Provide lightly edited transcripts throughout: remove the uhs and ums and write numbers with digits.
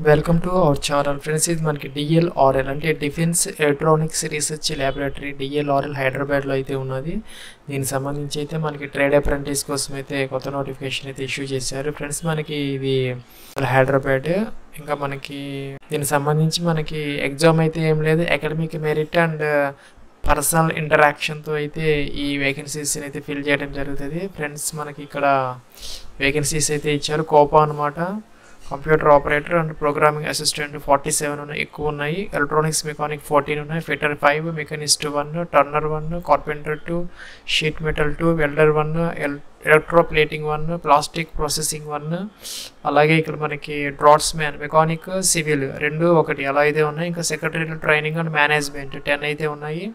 Welcome to our channel friends. ఇది మనకి DLRL అంటే defence electronics research laboratory DLRL హైదరాబాద్లో అయితే ఉన్నది. దీనికి సంబంధించి అయితే మనకి ట్రేడ్ అప్రెంటిస్ కోసం అయితే కొత్త నోటిఫికేషన్ అయితే ఇష్యూ చేశారు ఫ్రెండ్స్. మనకి ఇది హైదరాబాద్. ఇంకా మనకి దీనికి సంబంధించి మనకి ఎగ్జామ్ అయితే ఏం లేదు, అకాడమిక్ మెరిట్ అండ్ పర్సనల్ ఇంటరాక్షన్తో అయితే ఈ వేకెన్సీస్ని అయితే ఫిల్ చేయడం జరుగుతుంది ఫ్రెండ్స్. మనకి ఇక్కడ వేకెన్సీస్ అయితే ఇచ్చారు. కోపా అనమాట, computer operator and programming assistant 47 ఉన్నాయి, ఎక్కువ ఉన్నాయి. ఎలక్ట్రానిక్స్ మెకానిక్ 14 ఉన్నాయి, fitter 5, machinist 1, Turner 1, carpenter 2, sheet metal 2, welder 1, electroplating 1, plastic processing 1. అలాగే ఇక్కడ మనకి డ్రాట్స్ మ్యాన్ మెకానిక్ సివిల్ 2, 1 అలా అయితే ఉన్నాయి. ఇంకా సెక్రటరీ ట్రైనింగ్ అండ్ మేనేజ్మెంట్ 10 అయితే ఉన్నాయి.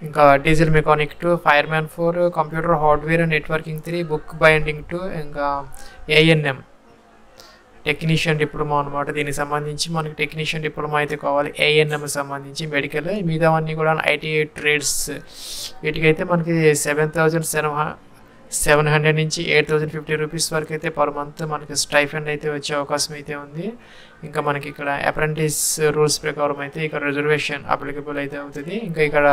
ఇంకా diesel mechanic 2, fire man 4, computer hardware and networking 3, book binding 2, ఇంకా ANM టెక్నీషియన్ డిప్లొమా అనమాట. దీనికి సంబంధించి మనకి టెక్నీషియన్ డిప్లొమా అయితే కావాలి. ANM సంబంధించి మెడికల్, మిగతావన్నీ కూడా ITI ట్రేడ్స్. వీటికైతే మనకి 7,700 నుంచి 8,050 రూపీస్ వరకు అయితే పర్ మంత్ మనకి స్టైఫండ్ అయితే వచ్చే అవకాశం అయితే ఉంది. ఇంకా మనకి ఇక్కడ అప్రెంటిస్ రూల్స్ ప్రకారం అయితే ఇక్కడ రిజర్వేషన్ అప్లికబుల్ అయితే అవుతుంది. ఇంకా ఇక్కడ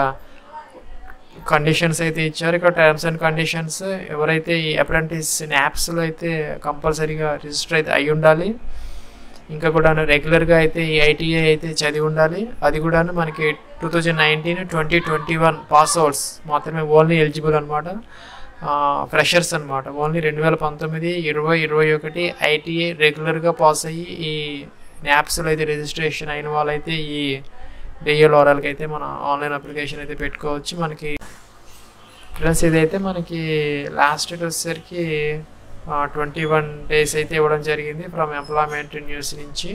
కండిషన్స్ అయితే ఇచ్చారు. ఇక్కడ టర్మ్స్ అండ్ కండిషన్స్, ఎవరైతే ఈ అప్రెంటిస్ యాప్స్లో అయితే కంపల్సరీగా రిజిస్టర్ అయితే అయి ఉండాలి. ఇంకా కూడా రెగ్యులర్గా అయితే ఈ ITI అయితే చదివి ఉండాలి. అది కూడా మనకి 2019, 2021 పాస్ అవుట్స్ మాత్రమే ఓన్లీ ఎలిజిబుల్ అనమాట. ఫ్రెషర్స్ అనమాట. ఓన్లీ 2019, 20, 21 ITI రెగ్యులర్గా పాస్ అయ్యి ఈ యాప్స్లో అయితే రిజిస్ట్రేషన్ అయిన వాళ్ళైతే ఈ DLRLకి అయితే మన ఆన్లైన్ అప్లికేషన్ అయితే పెట్టుకోవచ్చు. మనకి ఫ్రెండ్స్ ఇదైతే మనకి లాస్ట్ డేట్ వచ్చేసరికి 21 days అయితే ఇవ్వడం జరిగింది ఫ్రమ్ ఎంప్లాయ్మెంట్ న్యూస్ నుంచి.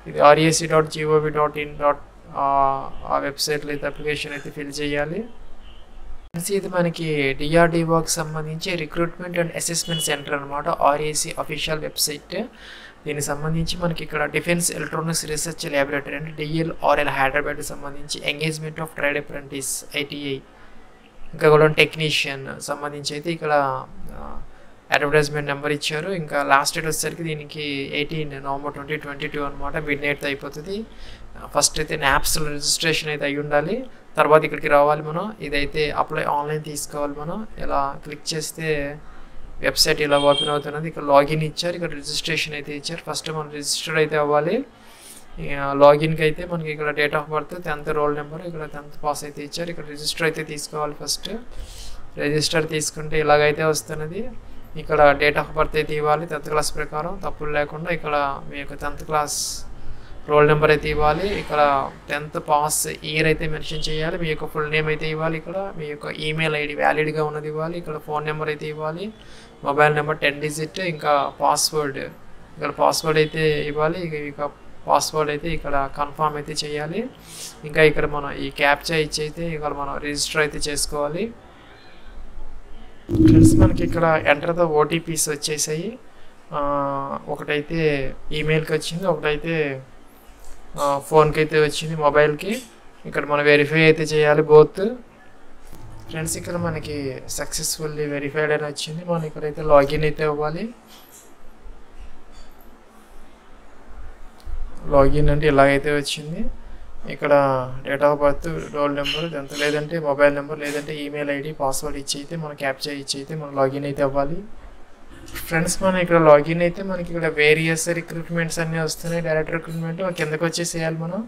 ఇది RAC.gov.in ఆ వెబ్సైట్లో అయితే అప్లికేషన్ అయితే ఫిల్ చేయాలి. ఇది మనకి DRDOకి సంబంధించి రిక్రూట్మెంట్ అండ్ అసెస్మెంట్ సెంటర్ అనమాట, RAC అఫీషియల్ వెబ్సైట్. దీనికి సంబంధించి మనకి ఇక్కడ డిఫెన్స్ ఎలక్ట్రానిక్స్ రీసెర్చ్ ల్యాబొరేటరీ అంటే DLRL హైదరాబాద్కి సంబంధించి engagement of trade apprentice ITI, ఇంకా కూడా టెక్నీషియన్ సంబంధించి అయితే ఇక్కడ అడ్వర్టైజ్మెంట్ నెంబర్ ఇచ్చారు. ఇంకా లాస్ట్ డేట్ వచ్చేసరికి దీనికి 18 November 2022 అనమాట, మిడ్ నైట్ అయిపోతుంది. ఫస్ట్ అయితే యాప్స్లో రిజిస్ట్రేషన్ అయితే అయి ఉండాలి. తర్వాత ఇక్కడికి రావాలి మనం. ఇదైతే అప్లై ఆన్లైన్ తీసుకోవాలి మనం. ఇలా క్లిక్ చేస్తే వెబ్సైట్ ఇలా ఓపెన్ అవుతున్నది. ఇక్కడ లాగిన్ ఇచ్చారు, ఇక్కడ రిజిస్ట్రేషన్ అయితే ఇచ్చారు. ఫస్ట్ మనం రిజిస్టర్ అయితే అవ్వాలి. లాగిన్కి అయితే మనకి ఇక్కడ date of birth, 10th roll number, ఇక్కడ 10th పాస్ అయితే ఇచ్చారు. ఇక్కడ రిజిస్టర్ అయితే తీసుకోవాలి. ఫస్ట్ రిజిస్టర్ తీసుకుంటే ఇలాగైతే వస్తున్నది. ఇక్కడ డేట్ ఆఫ్ బర్త్ అయితే ఇవ్వాలి 10th క్లాస్ ప్రకారం తప్పులు లేకుండా. ఇక్కడ మీ యొక్క 10th క్లాస్ రోల్ నెంబర్ అయితే ఇవ్వాలి. ఇక్కడ 10th పాస్ ఇయర్ అయితే మెన్షన్ చేయాలి. మీ యొక్క ఫుల్ నేమ్ అయితే ఇవ్వాలి. ఇక్కడ మీ యొక్క ఈమెయిల్ ID వ్యాలిడ్గా ఉన్నది ఇవ్వాలి. ఇక్కడ ఫోన్ నెంబర్ అయితే ఇవ్వాలి, మొబైల్ నెంబర్ 10 digit, ఇంకా పాస్వర్డ్, ఇక్కడ పాస్వర్డ్ అయితే ఇవ్వాలి. ఇక పాస్వర్డ్ అయితే ఇక్కడ కన్ఫర్మ్ అయితే చేయాలి. ఇంకా ఇక్కడ మనం ఈ క్యాప్చా ఇచ్చి అయితే ఇక్కడ మనం రిజిస్టర్ అయితే చేసుకోవాలి ఫ్రెండ్స్. మనకి ఇక్కడ ఎంటర్ ద OTPs వచ్చేసాయి. ఒకటైతే ఈమెయిల్కి వచ్చింది, ఒకటైతే ఫోన్కి అయితే వచ్చింది, మొబైల్కి. ఇక్కడ మనం వెరిఫై అయితే చేయాలి బోత్ ఫ్రెండ్స్. ఇక్కడ మనకి సక్సెస్ఫుల్లీ వెరిఫైడ్ అని వచ్చింది. మనం ఇక్కడైతే లాగిన్ అయితే అవ్వాలి. లాగిన్ అంటే ఇలాగైతే వచ్చింది. ఇక్కడ date of birth, roll number, లేదంటే మొబైల్ నెంబర్, లేదంటే ఈమెయిల్ ID, పాస్వర్డ్ ఇచ్చి అయితే మనం క్యాప్చా ఇచ్చి అయితే మనం లాగిన్ అయితే అవ్వాలి ఫ్రెండ్స్. మనం ఇక్కడ లాగిన్ అయితే మనకి ఇక్కడ వేరియస్ రిక్రూట్మెంట్స్ అన్నీ వస్తున్నాయి. డైరెక్ట్ రిక్రూట్మెంట్ కిందకి వచ్చేసేయాలి మనం.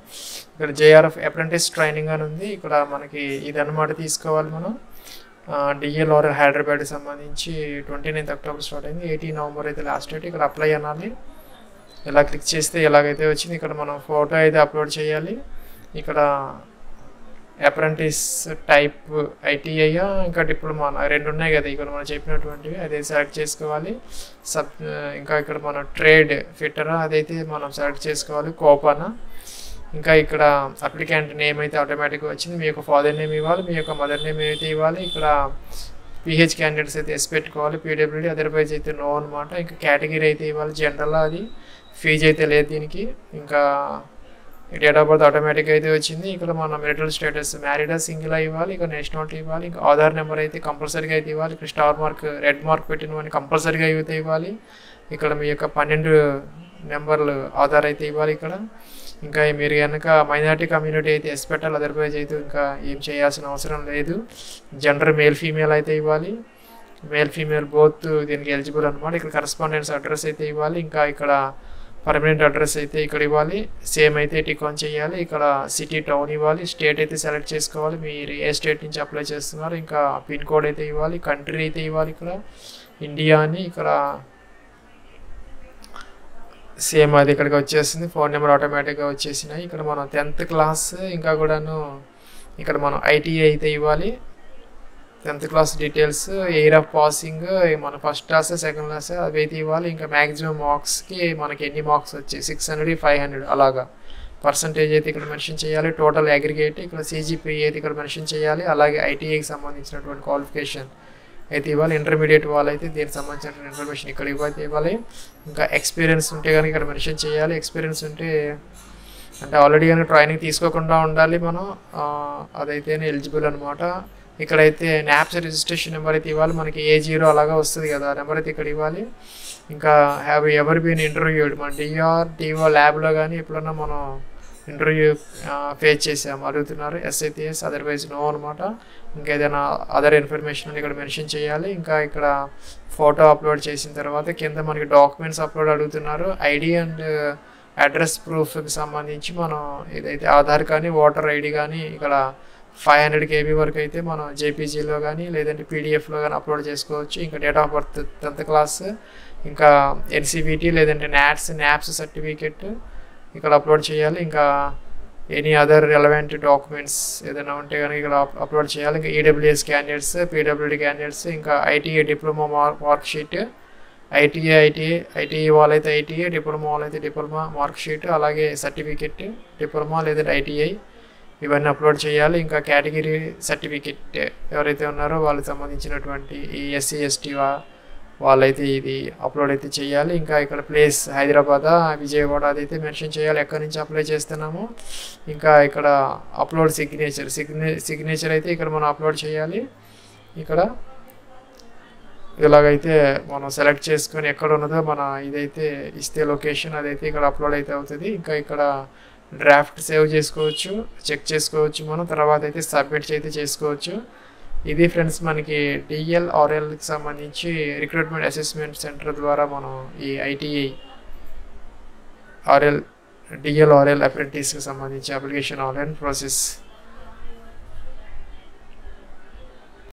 ఇక్కడ JRF అప్రెంటిస్ ట్రైనింగ్ అని ఉంది. ఇక్కడ మనకి ఇదన్నమాట తీసుకోవాలి మనం. DLRL హైదరాబాద్కి సంబంధించి 29th October స్టార్ట్ అయింది, 18 November అయితే లాస్ట్ డేట్. ఇక్కడ అప్లై అనాలి. ఇలా క్లిక్ చేస్తే ఎలాగైతే వచ్చింది. ఇక్కడ మనం ఫోటో అయితే అప్లోడ్ చేయాలి. ఇక్కడ అప్రెంటిస్ టైప్ ITI ఇంకా డిప్లొమా 2 ఉన్నాయి కదా, ఇక్కడ మనం చెప్పినటువంటివి అదే సెలెక్ట్ చేసుకోవాలి. ఇంకా ఇక్కడ మనం ట్రేడ్ ఫిట్టరా అదైతే మనం సెలెక్ట్ చేసుకోవాలి. కోపానా. ఇంకా ఇక్కడ అప్లికెంట్ నేమ్ అయితే ఆటోమేటిక్గా వచ్చింది. మీ యొక్క ఫాదర్ నేమ్ ఇవ్వాలి, మీ యొక్క మదర్ నేమ్ అయితే ఇవ్వాలి. ఇక్కడ PH క్యాండిడేట్స్ అయితే ఎస్ పెట్టుకోవాలి, PWD అదర్వైజ్ అయితే నో అనమాట. ఇంకా కేటగిరీ అయితే ఇవ్వాలి, జనరల్. అది ఫీజు అయితే లేదు దీనికి. ఇంకా డేట్ ఆఫ్ బర్త్ ఆటోమేటిక్గా అయితే వచ్చింది. ఇక్కడ మన మెరిటల్ స్టేటస్ మ్యారీడా సింగిల్ ఇవ్వాలి. ఇంకా నేషనాలిటీ ఇవ్వాలి. ఇంకా ఆధార్ నెంబర్ అయితే కంపల్సరీగా అయితే ఇవ్వాలి. ఇక్కడ స్టార్ మార్క్, రెడ్ మార్క్ పెట్టినవన్నీ కంపల్సరీగా అయితే ఇవ్వాలి. ఇక్కడ మీ యొక్క 12 నెంబర్లు ఆధార్ అయితే ఇవ్వాలి ఇక్కడ. ఇంకా మీరు కనుక మైనారిటీ కమ్యూనిటీ అయితే ఎస్ పెట్టాలి, అదర్వైజ్ అయితే ఇంకా ఏం చేయాల్సిన అవసరం లేదు. జెండర్ మేల్ ఫీమేల్ అయితే ఇవ్వాలి, మేల్ ఫీమేల్ బోత్ దీనికి ఎలిజిబుల్ అనమాట. ఇక్కడ కరస్పాండెన్స్ అడ్రస్ అయితే ఇవ్వాలి, ఇంకా ఇక్కడ పర్మనెంట్ అడ్రస్ అయితే ఇక్కడ ఇవ్వాలి. సేమ్ అయితే టిక్ ఆన్ చేయాలి. ఇక్కడ సిటీ టౌన్ ఇవ్వాలి, స్టేట్ అయితే సెలెక్ట్ చేసుకోవాలి, మీరు ఏ స్టేట్ నుంచి అప్లై చేస్తున్నారు. ఇంకా పిన్ కోడ్ అయితే ఇవ్వాలి, కంట్రీ అయితే ఇవ్వాలి, ఇక్కడ ఇండియా అని. ఇక్కడ సేమ్ అది ఇక్కడికి వచ్చేసింది, ఫోన్ నెంబర్ ఆటోమేటిక్గా వచ్చేసినాయి. ఇక్కడ మనం 10th క్లాస్ ఇంకా కూడాను ఇక్కడ మనం ఐటీఐ అయితే ఇవ్వాలి, 10th class details, year of passing, మన ఫస్ట్ క్లాస్ సెకండ్ క్లాస్ అవి అయితే ఇవ్వాలి. ఇంకా మ్యాక్సిమం మార్క్స్కి మనకి ఎన్ని మార్క్స్ వచ్చాయి 600 500 అలాగా పర్సంటేజ్ అయితే ఇక్కడ మెన్షన్ చేయాలి. టోటల్ అగ్రిగేట్ ఇక్కడ CGPA అయితే ఇక్కడ మెన్షన్ చేయాలి. అలాగే ఐటీఐకి సంబంధించినటువంటి క్వాలిఫికేషన్ అయితే ఇవ్వాలి. ఇంటర్మీడియట్ వాళ్ళు అయితే దీనికి సంబంధించిన ఇన్ఫర్మేషన్ ఇక్కడ ఇవ్వాలి. ఇంకా ఎక్స్పీరియన్స్ ఉంటే కనుక ఇక్కడ మెన్షన్ చేయాలి. ఎక్స్పీరియన్స్ ఉంటే అంటే ఆల్రెడీ కనుక ట్రైనింగ్ తీసుకోకుండా ఉండాలి మనం, అదైతేనే ఎలిజిబుల్ అనమాట. ఇక్కడైతే NAPS రిజిస్ట్రేషన్ నెంబర్ అయితే ఇవ్వాలి, మనకి A0 అలాగా వస్తుంది కదా, నెంబర్ అయితే ఇక్కడ ఇవ్వాలి. ఇంకా హ్యావ్ ఎవర్ బీన్ ఇంటర్వ్యూడ్, మన DRDO ల్యాబ్లో కానీ ఎప్పుడన్నా మనం ఇంటర్వ్యూ ఫేస్ చేసాము అడుగుతున్నారు, ఎస్ అయితే ఎస్, అదర్వైజ్ నో అనమాట. ఇంకా ఏదైనా అదర్ ఇన్ఫర్మేషన్ ఇక్కడ మెన్షన్ చేయాలి. ఇంకా ఇక్కడ ఫోటో అప్లోడ్ చేసిన తర్వాత కింద మనకి డాక్యుమెంట్స్ అప్లోడ్ అడుగుతున్నారు. ఐడి అండ్ అడ్రస్ ప్రూఫ్కి సంబంధించి మనం ఏదైతే ఆధార్ కానీ ఓటర్ ఐడి కానీ ఇక్కడ 500 KB వరకు అయితే మనం JPGలో కానీ లేదంటే PDFలో కానీ అప్లోడ్ చేసుకోవచ్చు. ఇంకా date of birth 10th class, ఇంకా NCVT లేదంటే NAPS సర్టిఫికెట్ ఇక్కడ అప్లోడ్ చేయాలి. ఇంకా ఎనీ అదర్ రెలవెంట్ డాక్యుమెంట్స్ ఏదైనా ఉంటే కనుక ఇక్కడ అప్లోడ్ చేయాలి. ఇంకా EWS క్యాండిడేట్స్, PWD క్యాండిడేట్స్, ఇంకా ITA diploma mark sheet, ITA వాళ్ళైతే ITA, డిప్లొమా వాళ్ళైతే డిప్లొమా మార్క్ షీట్, అలాగే సర్టిఫికెట్ డిప్లొమా లేదంటే ITA ఇవన్నీ అప్లోడ్ చేయాలి. ఇంకా కేటగిరీ సర్టిఫికెట్ ఎవరైతే ఉన్నారో వాళ్ళకి సంబంధించినటువంటి ఈ SC ST వాళ్ళైతే ఇది అప్లోడ్ అయితే చేయాలి. ఇంకా ఇక్కడ ప్లేస్ హైదరాబాద్ విజయవాడ అదైతే మెన్షన్ చేయాలి, ఎక్కడి నుంచి అప్లై చేస్తున్నాము. ఇంకా ఇక్కడ అప్లోడ్ సిగ్నేచర్ అయితే ఇక్కడ మనం అప్లోడ్ చేయాలి. ఇక్కడ ఇలాగైతే మనం సెలెక్ట్ చేసుకొని ఎక్కడ ఉన్నదో మన ఇదైతే ఇస్తే లొకేషన్ అదైతే ఇక్కడ అప్లోడ్ అయితే అవుతుంది. ఇంకా ఇక్కడ డ్రాఫ్ట్ సేవ్ చేసుకోవచ్చు, చెక్ చేసుకోవచ్చు మనం, తర్వాత అయితే సబ్మిట్ అయితే చేసుకోవచ్చు. ఇది ఫ్రెండ్స్ మనకి DLRLకి సంబంధించి రిక్రూట్మెంట్ అసెస్మెంట్ సెంటర్ ద్వారా మనం ఈ ITI DLRL అప్రెంటిస్కి సంబంధించి అప్లికేషన్ ఆన్లైన్ ప్రాసెస్